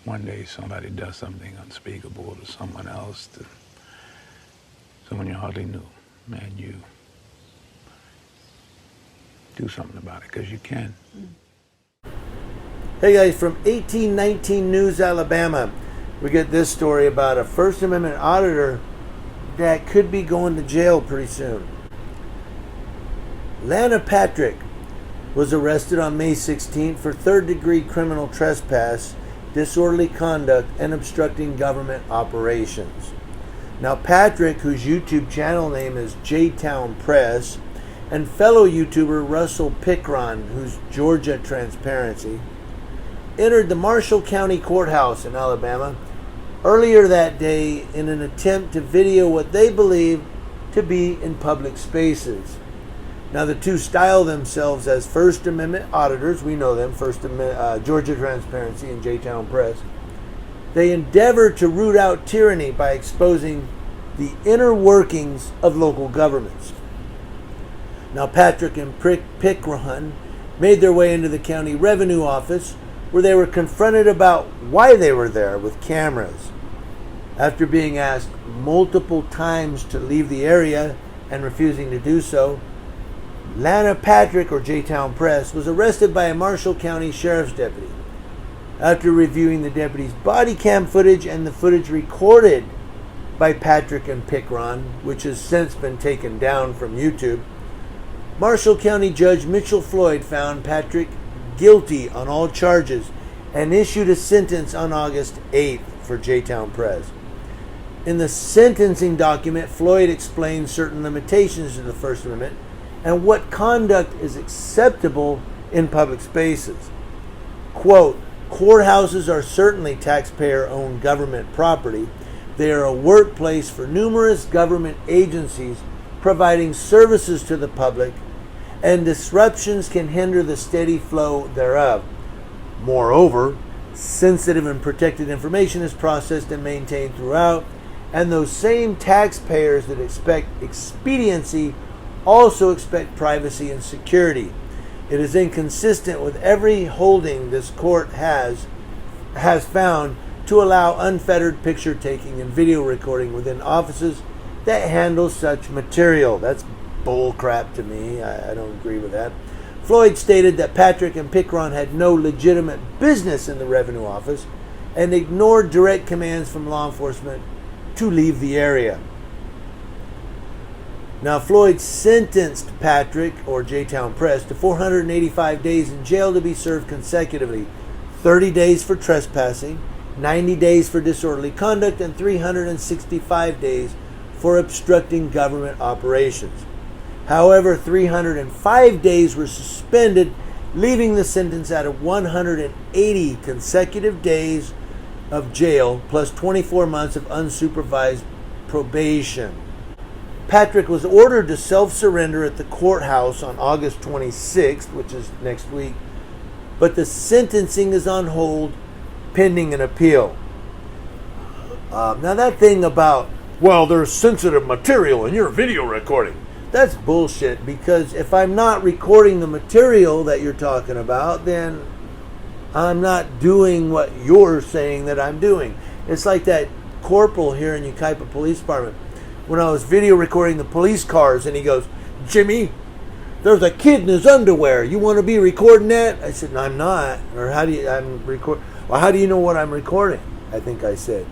one day somebody does something unspeakable to someone else, to someone you hardly knew, and you do something about it, because you can. Hey guys, from 1819 News, Alabama, we get this story about a First Amendment auditor that could be going to jail pretty soon. Lana Patrick was arrested on May 16th for third-degree criminal trespass, disorderly conduct, and obstructing government operations. Now, Patrick, whose YouTube channel name is JTown Press, and fellow YouTuber Russell Pickron, whose Georgia Transparency, entered the Marshall County Courthouse in Alabama earlier that day in an attempt to video what they believe to be in public spaces. Now, the two style themselves as First Amendment auditors. We know them, Georgia Transparency and JTown Press. They endeavor to root out tyranny by exposing the inner workings of local governments. Now, Patrick and Pickron made their way into the county revenue office, where they were confronted about why they were there with cameras. After being asked multiple times to leave the area and refusing to do so, Lana Patrick, or JTown Press, was arrested by a Marshall County Sheriff's deputy. After reviewing the deputy's body cam footage and the footage recorded by Patrick and Pickron, which has since been taken down from YouTube, Marshall County Judge Mitchell Floyd found Patrick guilty on all charges and issued a sentence on August 8th for JTown Press. In the sentencing document, Floyd explained certain limitations to the First Amendment and what conduct is acceptable in public spaces. Quote, "Courthouses are certainly taxpayer-owned government property. They are a workplace for numerous government agencies providing services to the public, and disruptions can hinder the steady flow thereof. Moreover, sensitive and protected information is processed and maintained throughout, and those same taxpayers that expect expediency also expect privacy and security. It is inconsistent with every holding this court has found to allow unfettered picture taking and video recording within offices that handle such material." That's bull crap to me. I don't agree with that. Floyd stated that Patrick and Pickron had no legitimate business in the revenue office and ignored direct commands from law enforcement to leave the area. Now, Floyd sentenced Patrick, or JTown Press, to 485 days in jail to be served consecutively, 30 days for trespassing, 90 days for disorderly conduct, and 365 days for obstructing government operations. However, 305 days were suspended, leaving the sentence at 180 consecutive days of jail plus 24 months of unsupervised probation. Patrick was ordered to self-surrender at the courthouse on August 26th, which is next week, but the sentencing is on hold pending an appeal. Now, that thing about, well, there's sensitive material in your video recording, that's bullshit, because if I'm not recording the material that you're talking about, then I'm not doing what you're saying that I'm doing. It's like that corporal here in Yucaipa Police Department. When I was video recording the police cars, and he goes, "Jimmy, there's a kid in his underwear. You want to be recording that?" I said, "No, I'm not." Or how do you know what I'm recording? I think I said.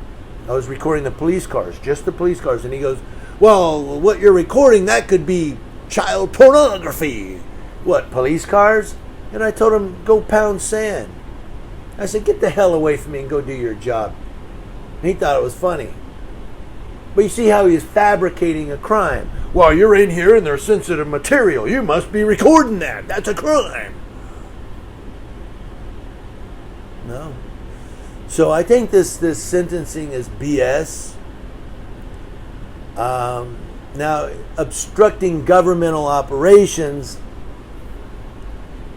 I was recording the police cars, just the police cars. And he goes, "Well, what you're recording, that could be child pornography." "What, police cars?" And I told him, "Go pound sand." I said, "Get the hell away from me and go do your job." And he thought it was funny. But you see how he is fabricating a crime. "Well, you're in here and there's sensitive material. You must be recording that. That's a crime." No. So I think this sentencing is BS. Now, obstructing governmental operations,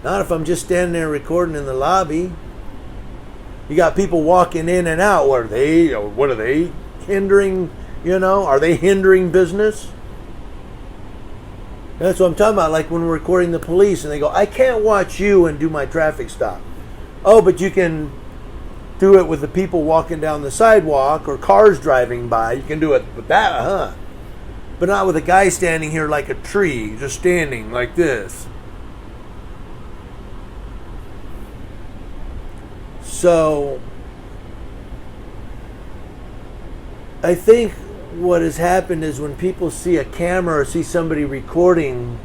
not if I'm just standing there recording in the lobby. You got people walking in and out. What are they hindering? Are they hindering business? That's what I'm talking about. Like when we're recording the police and they go, "I can't watch you and do my traffic stop." "Oh, but you can do it with the people walking down the sidewalk or cars driving by. You can do it with that, huh? But not with a guy standing here like a tree, just standing like this. So, I think what has happened is when people see a camera or see somebody recording,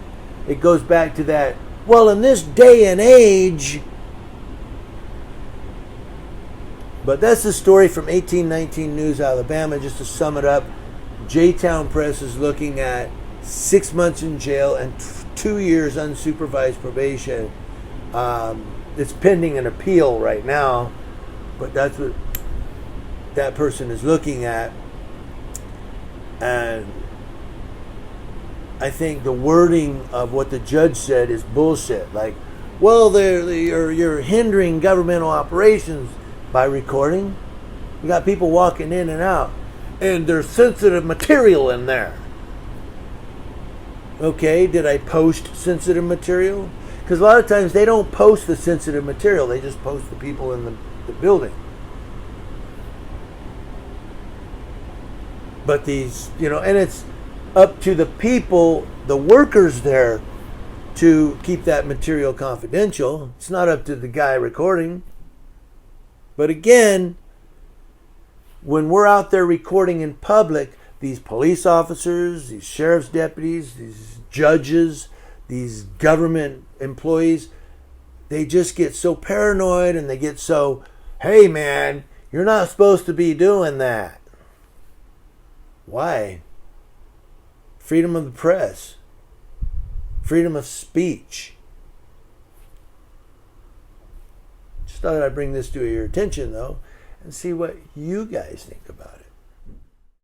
it goes back to that, well, in this day and age. But that's the story from 1819 News, Alabama. Just to sum it up, JTown Press is looking at 6 months in jail and 2 years unsupervised probation. It's pending an appeal right now, but that's what that person is looking at. And I think the wording of what the judge said is bullshit. Like, well, you're hindering governmental operations by recording. You got people walking in and out, and there's sensitive material in there. Okay, did I post sensitive material? Because a lot of times they don't post the sensitive material. They just post the people in the building. But these, and it's up to the people, the workers there, to keep that material confidential. It's not up to the guy recording. But again, when we're out there recording in public, these police officers, these sheriff's deputies, these judges, these government employees, they just get so paranoid and they get so, hey man, you're not supposed to be doing that. Why? Freedom of the press. Freedom of speech. Just thought I'd bring this to your attention, though, and see what you guys think about it.